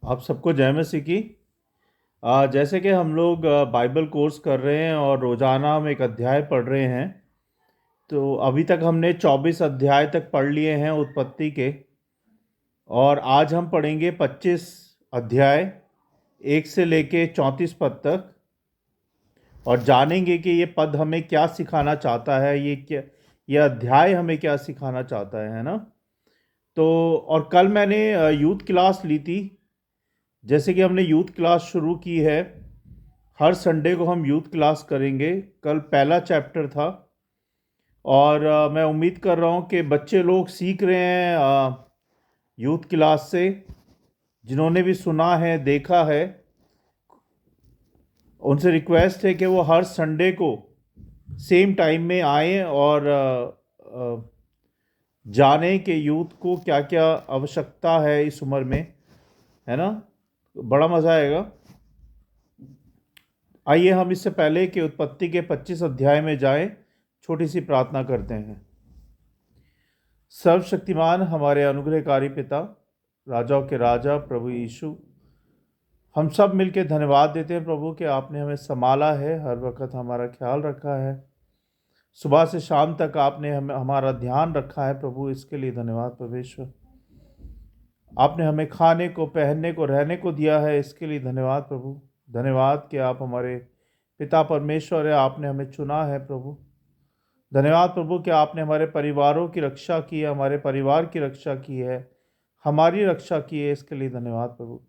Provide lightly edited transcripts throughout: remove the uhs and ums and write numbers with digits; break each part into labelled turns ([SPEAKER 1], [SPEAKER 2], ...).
[SPEAKER 1] आप सबको जय मसीह की। जैसे कि हम लोग बाइबल कोर्स कर रहे हैं और रोज़ाना हम एक अध्याय पढ़ रहे हैं। तो अभी तक हमने 24 अध्याय तक पढ़ लिए हैं उत्पत्ति के। और आज हम पढ़ेंगे 25 अध्याय 1 से लेके 34 पद तक, और जानेंगे कि ये पद हमें क्या सिखाना चाहता है, ये अध्याय हमें क्या सिखाना चाहता है ना। तो और कल मैंने यूथ क्लास ली थी। जैसे कि हमने यूथ क्लास शुरू की है, हर संडे को हम यूथ क्लास करेंगे। कल पहला चैप्टर था और मैं उम्मीद कर रहा हूँ कि बच्चे लोग सीख रहे हैं यूथ क्लास से। जिन्होंने भी सुना है, देखा है, उनसे रिक्वेस्ट है कि वो हर संडे को सेम टाइम में आएं और जाने कि यूथ को क्या क्या आवश्यकता है इस उम्र में, है ना। बड़ा मज़ा आएगा। आइए हम इससे पहले कि उत्पत्ति के 25 अध्याय में जाएं, छोटी सी प्रार्थना करते हैं। सर्वशक्तिमान हमारे अनुग्रहकारी पिता, राजाओं के राजा प्रभु यीशु, हम सब मिलकर धन्यवाद देते हैं प्रभु कि आपने हमें संभाला है, हर वक्त हमारा ख्याल रखा है। सुबह से शाम तक आपने हमारा ध्यान रखा है प्रभु, इसके लिए धन्यवाद परमेश्वर। आपने हमें खाने को, पहनने को, रहने को दिया है, इसके लिए धन्यवाद प्रभु। धन्यवाद कि आप हमारे पिता परमेश्वर है, आपने हमें चुना है प्रभु। धन्यवाद प्रभु कि आपने हमारे परिवारों की रक्षा की है, हमारे परिवार की रक्षा की है, हमारी रक्षा की है, इसके लिए धन्यवाद प्रभु।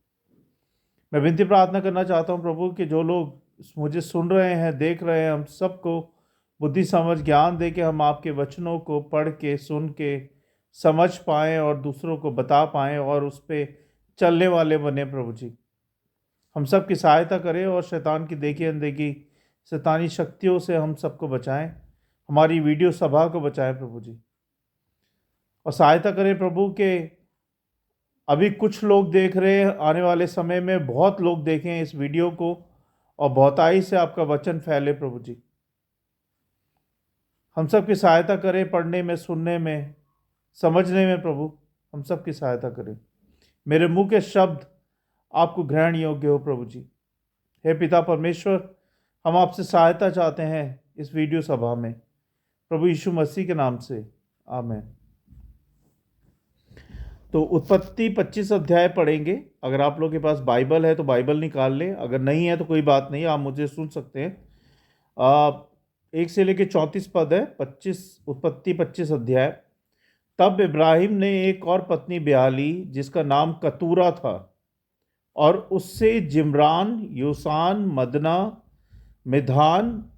[SPEAKER 1] मैं विनती प्रार्थना करना चाहता हूँ प्रभु कि जो लोग मुझे सुन रहे हैं, देख रहे हैं, हम सबको बुद्धि समझ ज्ञान दे के हम आपके वचनों को पढ़ के, सुन के समझ पाएँ और दूसरों को बता पाएँ और उस पर चलने वाले बने प्रभु जी। हम सब की सहायता करें और शैतान की देखी अनदेखी शैतानी शक्तियों से हम सबको बचाएं। हमारी वीडियो सभा को बचाएं प्रभु जी, और सहायता करें प्रभु के अभी कुछ लोग देख रहे हैं, आने वाले समय में बहुत लोग देखें इस वीडियो को और बहुताई से आपका वचन फैले प्रभु जी। हम सब की सहायता करें, पढ़ने में, सुनने में, समझने में प्रभु, हम सब की सहायता करें। मेरे मुंह के शब्द आपको ग्रहण योग्य हो प्रभु जी। हे पिता परमेश्वर, हम आपसे सहायता चाहते हैं इस वीडियो सभा में, प्रभु यीशु मसीह के नाम से, आमीन। तो उत्पत्ति 25 अध्याय पढ़ेंगे। अगर आप लोगों के पास बाइबल है तो बाइबल निकाल लें, अगर नहीं है तो कोई बात नहीं, आप मुझे सुन सकते हैं। 1 से लेकर 34 पद है, 25 उत्पत्ति 25 अध्याय। तब इब्राहिम ने एक और पत्नी ब्याह ली जिसका नाम कतूरा था, और उससे जिम्रान, योसान, मदना, मिधान,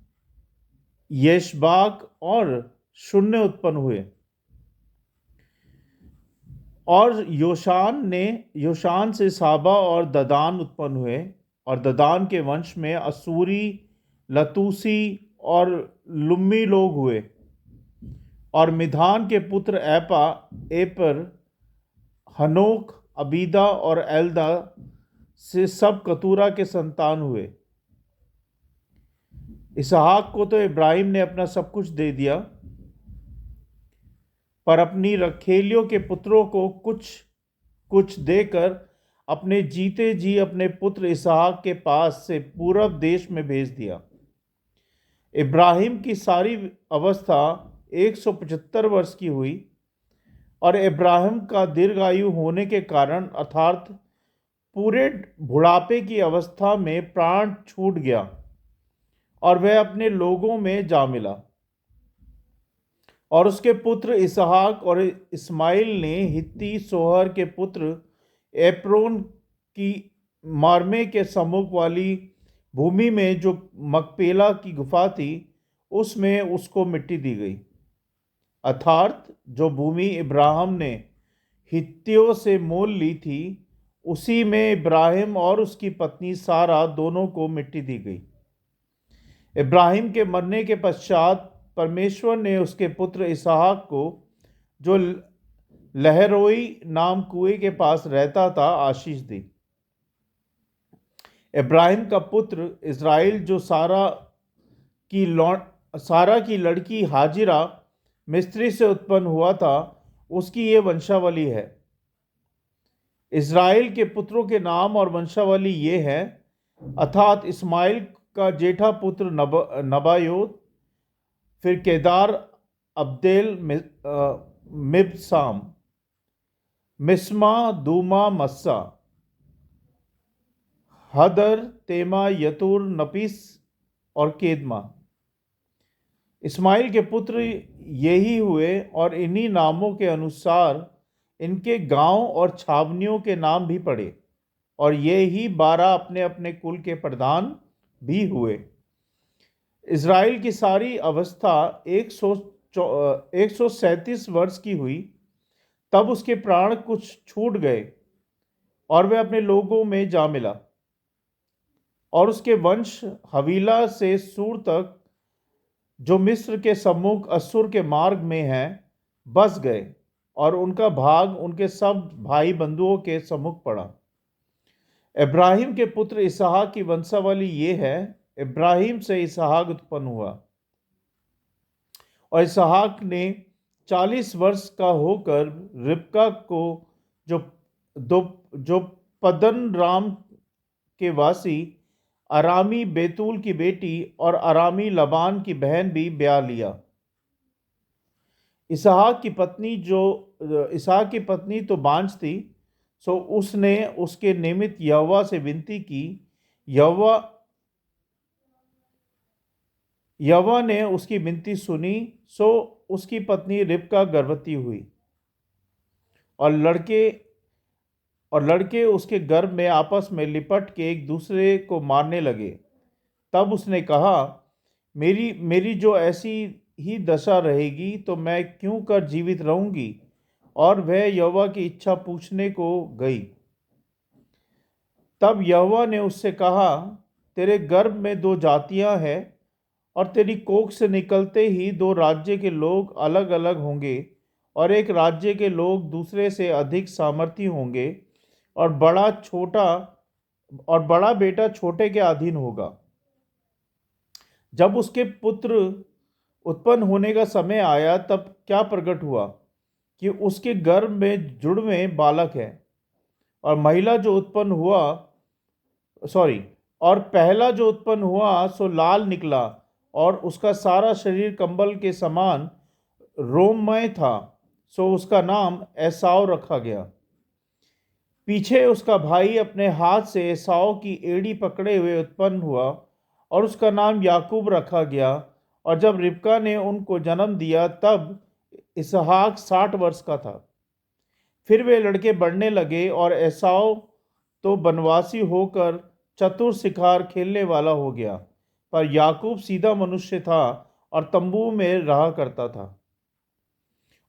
[SPEAKER 1] यशबाक और शून्य उत्पन्न हुए। और योशान से साबा और ददान उत्पन्न हुए, और ददान के वंश में असूरी, लतूसी और लुम्मी लोग हुए। और मिधान के पुत्र एपर, हनोक, अबीदा और एल्दा से सब कतूरा के संतान हुए। इसहाक को तो इब्राहिम ने अपना सब कुछ दे दिया, पर अपनी रखेलियों के पुत्रों को कुछ कुछ देकर अपने जीते जी अपने पुत्र इसहाक के पास से पूरब देश में भेज दिया। इब्राहिम की सारी अवस्था 175 वर्ष की हुई, और इब्राहिम का दीर्घायु होने के कारण अर्थात पूरे बुढ़ापे की अवस्था में प्राण छूट गया, और वह अपने लोगों में जा मिला। और उसके पुत्र इसहाक और इस्माइल ने हित्ती सोहर के पुत्र एप्रोन की मार्मे के सम्मुख वाली भूमि में जो मकपेला की गुफा थी, उसमें उसको मिट्टी दी गई। अर्थात जो भूमि इब्राहिम ने हित्तियों से मोल ली थी, उसी में इब्राहिम और उसकी पत्नी सारा दोनों को मिट्टी दी गई। इब्राहिम के मरने के पश्चात परमेश्वर ने उसके पुत्र इसहाक को, जो लहरोई नाम कुएं के पास रहता था, आशीष दी। इब्राहिम का पुत्र इज़राइल, जो सारा की लड़की हाजिरा मिस्री से उत्पन्न हुआ था, उसकी ये वंशावली है। इज़राइल के पुत्रों के नाम और वंशावली ये है, अर्थात इस्माइल का जेठा पुत्र नबायोत, फिर केदार, अब्देल, मिबसाम, मिस्मा, दूमा, मस्सा, हदर, तेमा, यतुर, नपीस और केदमा। इस्माइल के पुत्र यही हुए और इन्हीं नामों के अनुसार इनके गांव और छावनियों के नाम भी पड़े, और ये ही 12 अपने अपने कुल के प्रधान भी हुए। इज़राइल की सारी अवस्था 137 वर्ष की हुई, तब उसके प्राण कुछ छूट गए और वह अपने लोगों में जा मिला, और उसके वंश हवीला से सूर तक, जो मिस्र के सम्मुख अस्सुर के मार्ग में हैं, बस गए, और उनका भाग उनके सब भाई बंधुओं के सम्मुख पड़ा। इब्राहिम के पुत्र इसहाक की वंशावली ये है। इब्राहिम से इसहाक उत्पन्न हुआ, और इसहाक ने 40 वर्ष का होकर रिबका को, जो दो जो पद्दन राम के वासी अरामी बेतूल की बेटी और अरामी लबान की बहन भी ब्याह लिया। इसहाक की पत्नी तो बांझ थी, सो उसने उसके निमित्त यहोवा से विनती की। यहोवा यहोवा ने उसकी विनती सुनी, सो उसकी पत्नी रिबका गर्भवती हुई, और लड़के उसके गर्भ में आपस में लिपट के एक दूसरे को मारने लगे। तब उसने कहा, मेरी मेरी जो ऐसी ही दशा रहेगी तो मैं क्यों कर जीवित रहूंगी? और वह यहोवा की इच्छा पूछने को गई। तब यहोवा ने उससे कहा, तेरे गर्भ में 2 जातियां हैं, और तेरी कोख से निकलते ही 2 राज्य के लोग अलग अलग होंगे, और एक राज्य के लोग दूसरे से अधिक सामर्थी होंगे, और बड़ा बेटा छोटे के अधीन होगा। जब उसके पुत्र उत्पन्न होने का समय आया, तब क्या प्रकट हुआ कि उसके गर्भ में जुड़वें बालक है, और महिला जो उत्पन्न हुआ सॉरी और पहला जो उत्पन्न हुआ सो लाल निकला, और उसका सारा शरीर कंबल के समान रोममय था, सो उसका नाम एसाव रखा गया। पीछे उसका भाई अपने हाथ से एसाव की एड़ी पकड़े हुए उत्पन्न हुआ, और उसका नाम याकूब रखा गया। और जब रिबका ने उनको जन्म दिया, तब इसहाक 60 वर्ष का था। फिर वे लड़के बढ़ने लगे, और एसाव तो बनवासी होकर चतुर शिकार खेलने वाला हो गया, पर याकूब सीधा मनुष्य था और तंबू में रहा करता था।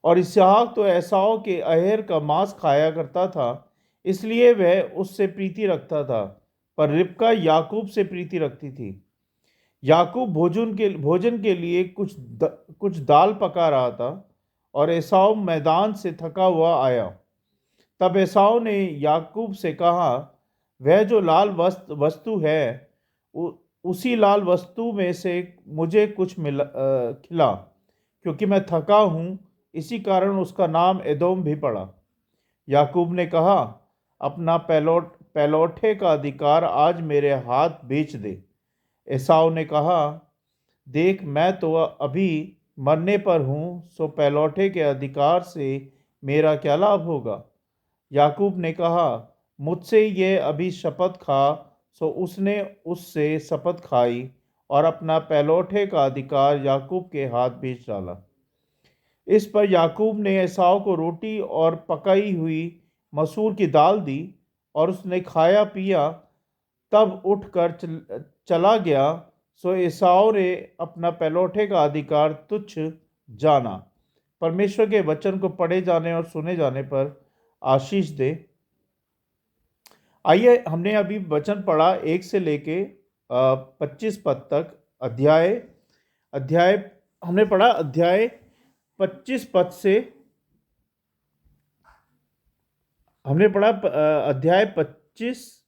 [SPEAKER 1] और इसहाक तो एसाव के अहेर का मांस खाया करता था, इसलिए वह उससे प्रीति रखता था, पर रिबका याकूब से प्रीति रखती थी। याकूब भोजन के लिए कुछ दाल पका रहा था, और एसाव मैदान से थका हुआ आया। तब एसाव ने याकूब से कहा, वह जो लाल वस्तु है, उसी लाल वस्तु में से मुझे कुछ खिला, क्योंकि मैं थका हूँ। इसी कारण उसका नाम एदोम भी पड़ा। याकूब ने कहा, अपना पहलौठे का अधिकार आज मेरे हाथ बेच दे। एसाव ने कहा, देख, मैं तो अभी मरने पर हूँ, सो पहलौठे के अधिकार से मेरा क्या लाभ होगा? याकूब ने कहा, मुझसे ये अभी शपथ खा। सो उसने उससे शपथ खाई, और अपना पहलौठे का अधिकार याकूब के हाथ बेच डाला। इस पर याकूब ने एसाव को रोटी और पकाई हुई मसूर की दाल दी, और उसने खाया पिया, तब उठकर चला गया। सो एसाव ने अपना पहलौठे का अधिकार तुच्छ जाना। परमेश्वर के वचन को पढ़े जाने और सुने जाने पर आशीष दे। आइए, हमने अभी वचन पढ़ा 1 से लेके 25 पद तक। अध्याय अध्याय हमने पढ़ा अध्याय 25 पद से। हमने पढ़ा अध्याय 25।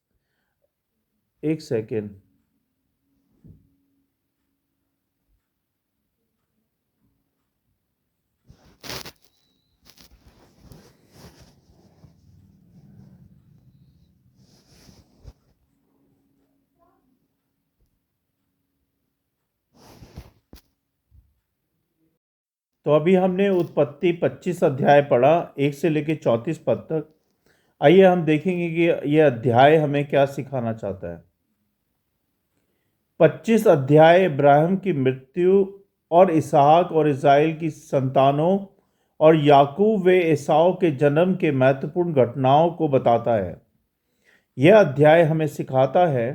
[SPEAKER 1] एक सेकेंड। तो अभी हमने उत्पत्ति 25 अध्याय पढ़ा, 1 से लेकर 34 पद तक। आइए हम देखेंगे कि यह अध्याय हमें क्या सिखाना चाहता है। 25 अध्याय इब्राहिम की मृत्यु और इसहाक और इस्राएल की संतानों और याकूब व एसाव के जन्म के महत्वपूर्ण घटनाओं को बताता है। यह अध्याय हमें सिखाता है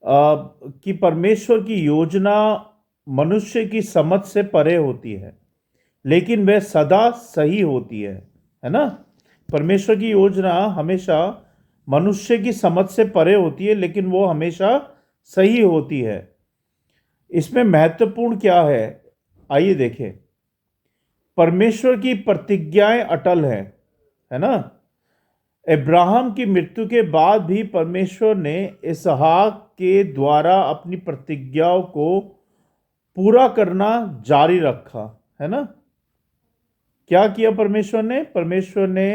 [SPEAKER 1] कि परमेश्वर की योजना मनुष्य की समझ से परे होती है, लेकिन वह सदा सही होती है ना। परमेश्वर की योजना हमेशा मनुष्य की समझ से परे होती है, लेकिन वो हमेशा सही होती है। इसमें महत्वपूर्ण क्या है, आइए देखें। परमेश्वर की प्रतिज्ञाएं अटल है ना। इब्राहिम की मृत्यु के बाद भी परमेश्वर ने इसहाक के द्वारा अपनी प्रतिज्ञाओं को पूरा करना जारी रखा, है ना। क्या किया परमेश्वर ने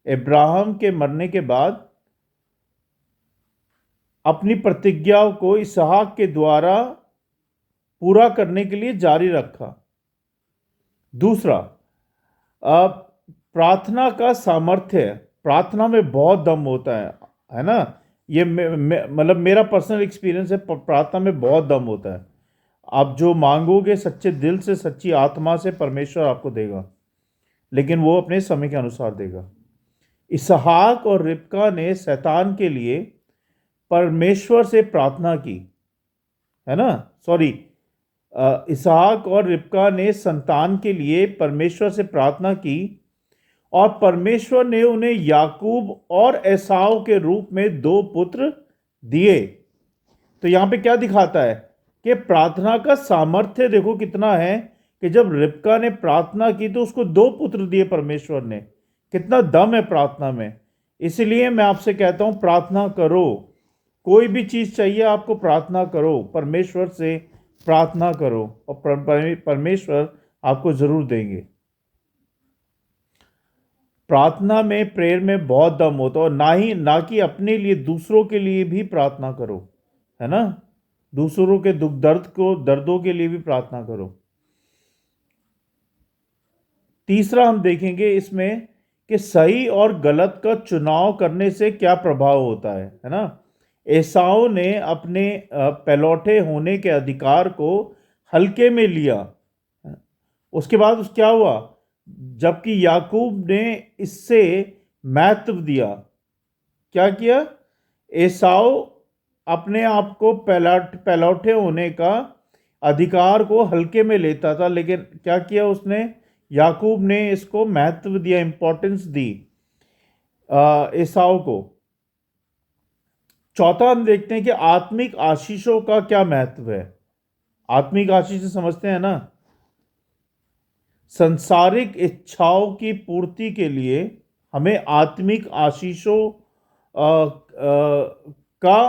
[SPEAKER 1] इब्राहिम के मरने के बाद अपनी प्रतिज्ञाओं को इसहाक के द्वारा पूरा करने के लिए जारी रखा। दूसरा, प्रार्थना का सामर्थ्य। प्रार्थना में बहुत दम होता है ना। ये मतलब मेरा पर्सनल एक्सपीरियंस है, प्रार्थना में बहुत दम होता है। आप जो मांगोगे सच्चे दिल से, सच्ची आत्मा से, परमेश्वर आपको देगा, लेकिन वो अपने समय के अनुसार देगा। इसहाक और रिबका ने शैतान के लिए परमेश्वर से प्रार्थना की, है ना। सॉरी, इसहाक और रिबका ने संतान के लिए परमेश्वर से प्रार्थना की और परमेश्वर ने उन्हें याकूब और एसाव के रूप में 2 पुत्र दिए। तो यहां पे क्या दिखाता है कि प्रार्थना का सामर्थ्य देखो कितना है, कि जब रिबका ने प्रार्थना की तो उसको 2 पुत्र दिए परमेश्वर ने। कितना दम है प्रार्थना में। इसलिए मैं आपसे कहता हूं, प्रार्थना करो। कोई भी चीज चाहिए आपको, प्रार्थना करो, परमेश्वर से प्रार्थना करो और परमेश्वर आपको जरूर देंगे। प्रार्थना में, प्रेयर में बहुत दम होता है। और ना कि अपने लिए, दूसरों के लिए भी प्रार्थना करो, है ना। दूसरों के दुख दर्दों के लिए भी प्रार्थना करो। तीसरा हम देखेंगे इसमें कि सही और गलत का चुनाव करने से क्या प्रभाव होता है ना। एसाव ने अपने पहलौठे होने के अधिकार को हल्के में लिया। उसके बाद क्या हुआ, जबकि याकूब ने इससे महत्व दिया। क्या किया, एसाव अपने आप को पहलौठे होने का अधिकार को हल्के में लेता था, लेकिन क्या किया उसने, याकूब ने इसको महत्व दिया, इंपॉर्टेंस दी एसाव को। चौथा हम देखते हैं कि आत्मिक आशीषों का क्या महत्व है। आत्मिक आशीष समझते हैं ना, संसारिक इच्छाओं की पूर्ति के लिए हमें आत्मिक आशीषों का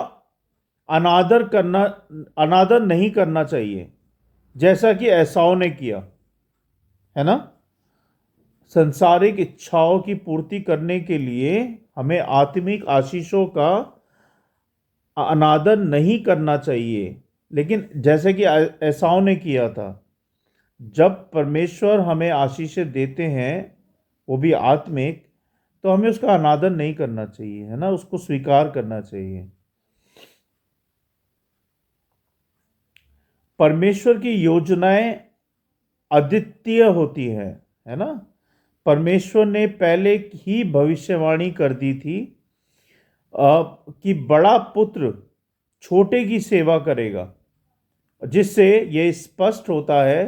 [SPEAKER 1] अनादर नहीं करना चाहिए, जैसा कि एसाव ने किया, है ना। संसारिक इच्छाओं की पूर्ति करने के लिए हमें आत्मिक आशीषों का अनादर नहीं करना चाहिए, लेकिन जैसे कि एसाव ने किया था। जब परमेश्वर हमें आशीषें देते हैं, वो भी आत्मिक, तो हमें उसका अनादर नहीं करना चाहिए, है ना, उसको स्वीकार करना चाहिए। परमेश्वर की योजनाएं अद्वितीय होती है ना। परमेश्वर ने पहले ही भविष्यवाणी कर दी थी कि बड़ा पुत्र छोटे की सेवा करेगा, जिससे यह स्पष्ट होता है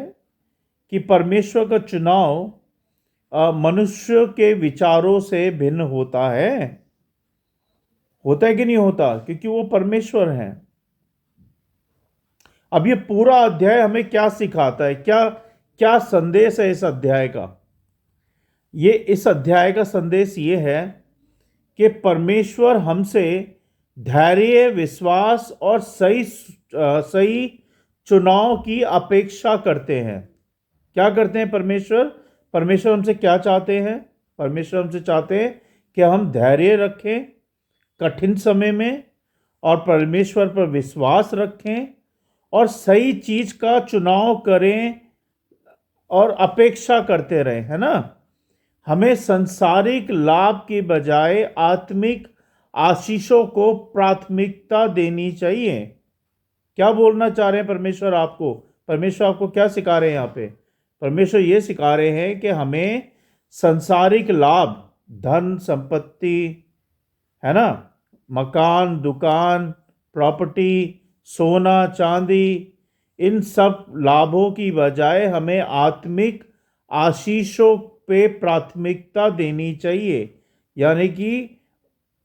[SPEAKER 1] कि परमेश्वर का चुनाव मनुष्य के विचारों से भिन्न होता है कि नहीं होता, क्योंकि वो परमेश्वर हैं। अब ये पूरा अध्याय हमें क्या सिखाता है, क्या संदेश है इस अध्याय का। इस अध्याय का संदेश ये है कि परमेश्वर हमसे धैर्य, विश्वास और सही चुनाव की अपेक्षा करते हैं। क्या करते हैं परमेश्वर हमसे क्या चाहते हैं। परमेश्वर हमसे चाहते हैं कि हम धैर्य रखें कठिन समय में, और परमेश्वर पर विश्वास रखें और सही चीज का चुनाव करें और अपेक्षा करते रहें, है ना। हमें सांसारिक लाभ की बजाय आत्मिक आशीषों को प्राथमिकता देनी चाहिए। क्या बोलना चाह रहे हैं परमेश्वर आपको? परमेश्वर आपको क्या सिखा रहे हैं यहाँ पे? परमेश्वर ये सिखा रहे हैं कि हमें सांसारिक लाभ, धन संपत्ति, है ना, मकान, दुकान, प्रॉपर्टी, सोना चांदी, इन सब लाभों की बजाय हमें आत्मिक आशीषों पे प्राथमिकता देनी चाहिए। यानी कि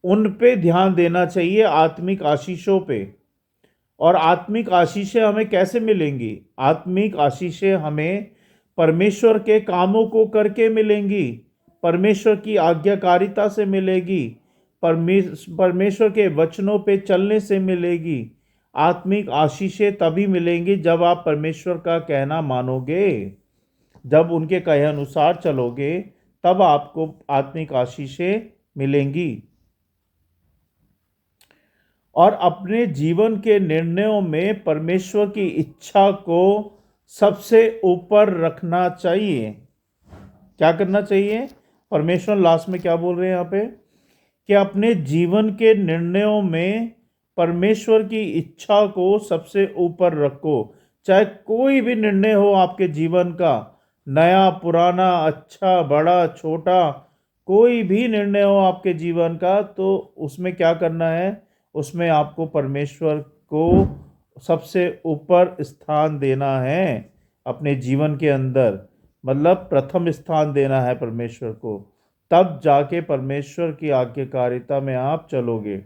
[SPEAKER 1] उन पे ध्यान देना चाहिए, आत्मिक आशीषों पे। और आत्मिक आशीषें हमें कैसे मिलेंगी? आत्मिक आशीषें हमें परमेश्वर के कामों को करके मिलेंगी, परमेश्वर की आज्ञाकारिता से मिलेगी, परमेश्वर के वचनों पे चलने से मिलेगी। आत्मिक आशीषें तभी मिलेंगी जब आप परमेश्वर का कहना मानोगे, जब उनके कहे अनुसार चलोगे, तब आपको आत्मिक आशीषें मिलेंगी। और अपने जीवन के निर्णयों में परमेश्वर की इच्छा को सबसे ऊपर रखना चाहिए। क्या करना चाहिए? परमेश्वर लास्ट में क्या बोल रहे हैं यहाँ पे? कि अपने जीवन के निर्णयों में परमेश्वर की इच्छा को सबसे ऊपर रखो। चाहे कोई भी निर्णय हो आपके जीवन का, नया पुराना, अच्छा बड़ा छोटा, कोई भी निर्णय हो आपके जीवन का, तो उसमें क्या करना है? उसमें आपको परमेश्वर को सबसे ऊपर स्थान देना है अपने जीवन के अंदर। मतलब प्रथम स्थान देना है परमेश्वर को, तब जाके परमेश्वर की आज्ञाकारिता में आप चलोगे।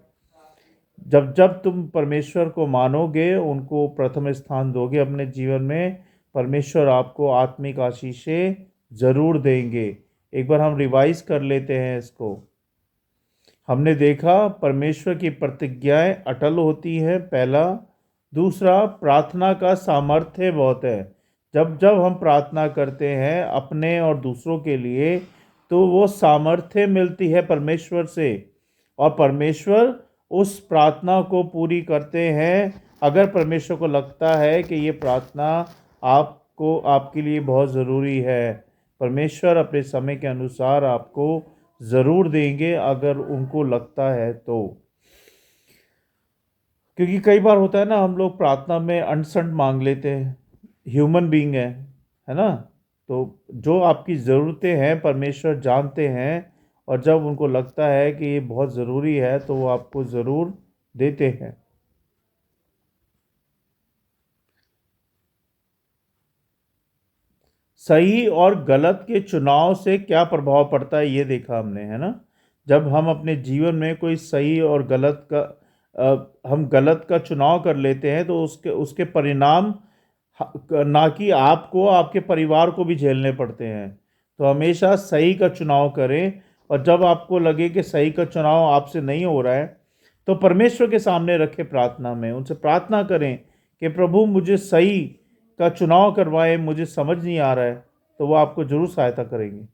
[SPEAKER 1] जब जब तुम परमेश्वर को मानोगे, उनको प्रथम स्थान दोगे अपने जीवन में, परमेश्वर आपको आत्मिक आशीषें जरूर देंगे। एक बार हम रिवाइज कर लेते हैं इसको। हमने देखा परमेश्वर की प्रतिज्ञाएं अटल होती हैं, पहला। दूसरा, प्रार्थना का सामर्थ्य बहुत है। जब जब हम प्रार्थना करते हैं अपने और दूसरों के लिए, तो वो सामर्थ्य मिलती है परमेश्वर से, और परमेश्वर उस प्रार्थना को पूरी करते हैं। अगर परमेश्वर को लगता है कि ये प्रार्थना आपको, आपके लिए बहुत ज़रूरी है, परमेश्वर अपने समय के अनुसार आपको ज़रूर देंगे, अगर उनको लगता है तो। क्योंकि कई बार होता है ना, हम लोग प्रार्थना में अनसंट मांग लेते हैं, ह्यूमन बीइंग है ना। तो जो आपकी ज़रूरतें हैं परमेश्वर जानते हैं, और जब उनको लगता है कि ये बहुत ज़रूरी है तो वो आपको ज़रूर देते हैं। सही और गलत के चुनाव से क्या प्रभाव पड़ता है ये देखा हमने, है ना। जब हम अपने जीवन में कोई सही और गलत का हम गलत का चुनाव कर लेते हैं, तो उसके उसके परिणाम ना कि आपको, आपके परिवार को भी झेलने पड़ते हैं। तो हमेशा सही का चुनाव करें, और जब आपको लगे कि सही का चुनाव आपसे नहीं हो रहा है, तो परमेश्वर के सामने रखें, प्रार्थना में उनसे प्रार्थना करें कि प्रभु मुझे सही का चुनाव करवाएं, मुझे समझ नहीं आ रहा है, तो वो आपको जरूर सहायता करेंगे।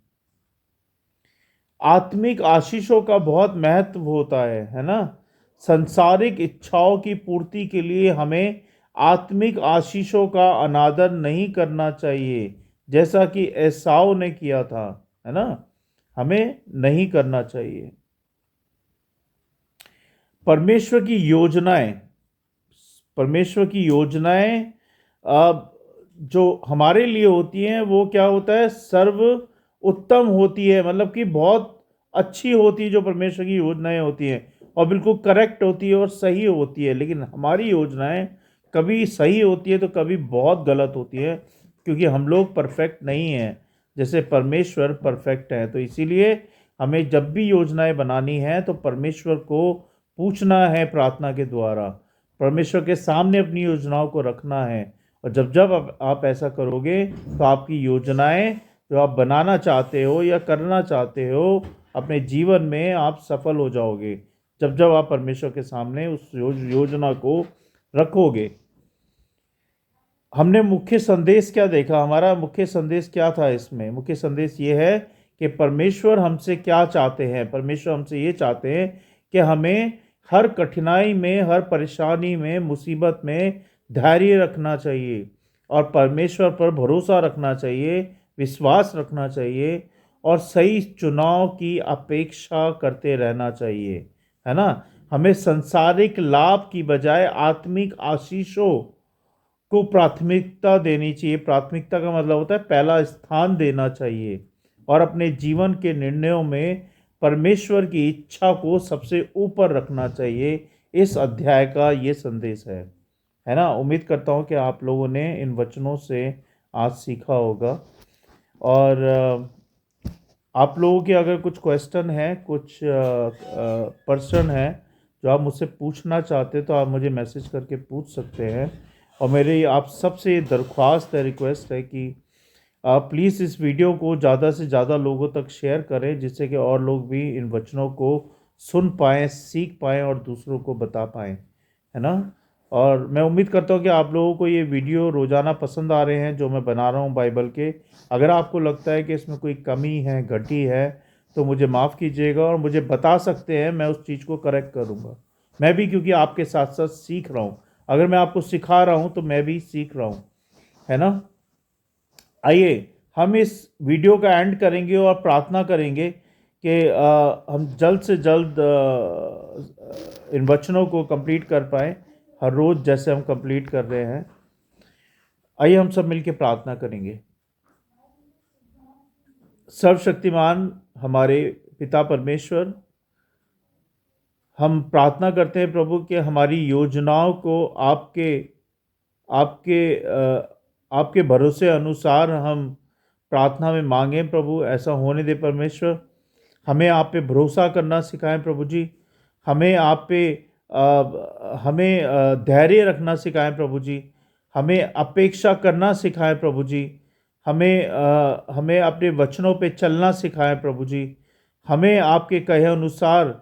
[SPEAKER 1] आत्मिक आशीषों का बहुत महत्व होता है ना। संसारिक इच्छाओं की पूर्ति के लिए हमें आत्मिक आशीषों का अनादर नहीं करना चाहिए, जैसा कि एसाव ने किया था, है ना। हमें नहीं करना चाहिए। परमेश्वर की योजनाएं, परमेश्वर की योजनाएं जो हमारे लिए होती हैं, वो क्या होता है? सर्व उत्तम होती है, मतलब कि बहुत अच्छी होती है जो परमेश्वर की योजनाएं होती हैं, और बिल्कुल करेक्ट होती है और सही होती है। लेकिन हमारी योजनाएं कभी सही होती है तो कभी बहुत गलत होती है, क्योंकि हम लोग परफेक्ट नहीं हैं, जैसे परमेश्वर परफेक्ट है। तो इसीलिए हमें जब भी योजनाएं बनानी है तो परमेश्वर को पूछना है, प्रार्थना के द्वारा परमेश्वर के सामने अपनी योजनाओं को रखना है। और जब जब आप ऐसा करोगे, तो आपकी योजनाएं जो आप बनाना चाहते हो या करना चाहते हो अपने जीवन में, आप सफल हो जाओगे, जब जब आप परमेश्वर के सामने उस योजना को रखोगे। हमने मुख्य संदेश क्या देखा? हमारा मुख्य संदेश क्या था इसमें? मुख्य संदेश ये है कि परमेश्वर हमसे क्या चाहते हैं। परमेश्वर हमसे ये चाहते हैं कि हमें हर कठिनाई में, हर परेशानी में, मुसीबत में धैर्य रखना चाहिए, और परमेश्वर पर भरोसा रखना चाहिए, विश्वास रखना चाहिए और सही चुनाव की अपेक्षा करते रहना चाहिए, है ना। हमें सांसारिक लाभ की बजाय आत्मिक आशीषों को प्राथमिकता देनी चाहिए। प्राथमिकता का मतलब होता है पहला स्थान देना चाहिए, और अपने जीवन के निर्णयों में परमेश्वर की इच्छा को सबसे ऊपर रखना चाहिए। इस अध्याय का ये संदेश है ना। उम्मीद करता हूँ कि आप लोगों ने इन वचनों से आज सीखा होगा। और आप लोगों के अगर कुछ क्वेश्चन हैं, कुछ पर्सन है जो आप मुझसे पूछना चाहते हैं, तो आप मुझे मैसेज करके पूछ सकते हैं। और मेरी आप सबसे दरख्वास्त है, रिक्वेस्ट है कि आप प्लीज़ इस वीडियो को ज़्यादा से ज़्यादा लोगों तक शेयर करें, जिससे कि और लोग भी इन वचनों को सुन पाएँ, सीख पाएँ और दूसरों को बता पाएँ, है ना। और मैं उम्मीद करता हूँ कि आप लोगों को ये वीडियो रोज़ाना पसंद आ रहे हैं जो मैं बना रहा हूँ बाइबल के। अगर आपको लगता है कि इसमें कोई कमी है, घटी है, तो मुझे माफ़ कीजिएगा और मुझे बता सकते हैं, मैं उस चीज़ को करेक्ट करूँगा। मैं भी क्योंकि आपके साथ साथ सीख रहा हूँ। अगर मैं आपको सिखा रहा हूँ तो मैं भी सीख रहा हूँ, है ना। आइए हम इस वीडियो का एंड करेंगे और प्रार्थना करेंगे कि हम जल्द से जल्द इन वचनों को कंप्लीट कर पाएँ, हर रोज़ जैसे हम कंप्लीट कर रहे हैं। आइए हम सब मिलकर प्रार्थना करेंगे। सर्वशक्तिमान हमारे पिता परमेश्वर, हम प्रार्थना करते हैं प्रभु कि हमारी योजनाओं को आपके आपके भरोसे अनुसार हम प्रार्थना में मांगें प्रभु। ऐसा होने दे परमेश्वर। हमें आप पे भरोसा करना सिखाएं प्रभु जी। हमें आप पे हमें धैर्य रखना सिखाएं प्रभु जी। हमें अपेक्षा करना सिखाएं प्रभु जी। हमें अपने वचनों पे चलना सिखाएं प्रभु जी। हमें आपके कहे अनुसार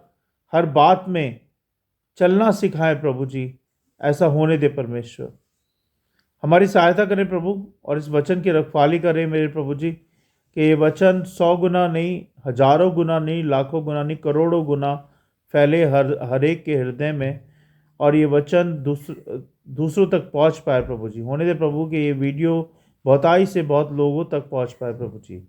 [SPEAKER 1] हर बात में चलना सिखाएं प्रभु जी। ऐसा होने दे परमेश्वर। हमारी सहायता करें प्रभु, और इस वचन की रखवाली करें मेरे प्रभु जी, कि ये वचन 100 गुना नहीं, हजारों गुना नहीं, लाखों गुना नहीं, करोड़ों गुना फैले हर एक के हृदय में, और ये वचन दूसरों तक पहुंच पाए प्रभु जी। होने दे प्रभु कि ये वीडियो बहुताई से बहुत लोगों तक पहुंच पाए प्रभु जी।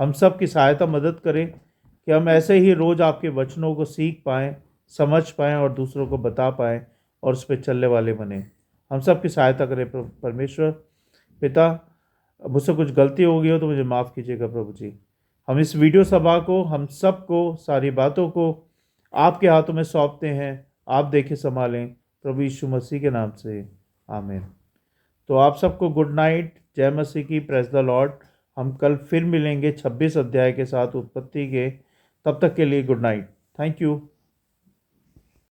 [SPEAKER 1] हम सब की सहायता मदद करें कि हम ऐसे ही रोज़ आपके वचनों को सीख पाएँ, समझ पाएँ और दूसरों को बता पाएँ और उस पर चलने वाले बने। हम सब की सहायता करें परमेश्वर पिता। मुझसे कुछ गलती हो गई हो तो मुझे माफ़ कीजिएगा प्रभु जी। हम इस वीडियो सभा को, हम सबको, सारी बातों को आपके हाथों में सौंपते हैं। आप देखें, संभालें प्रभु यीशु मसीह के नाम से, आमीन। तो आप सबको गुड नाइट, जय मसीह की, प्रेज द लॉर्ड। हम कल फिर मिलेंगे 26 अध्याय के साथ उत्पत्ति के। तब तक के लिए गुड नाइट। Thank you.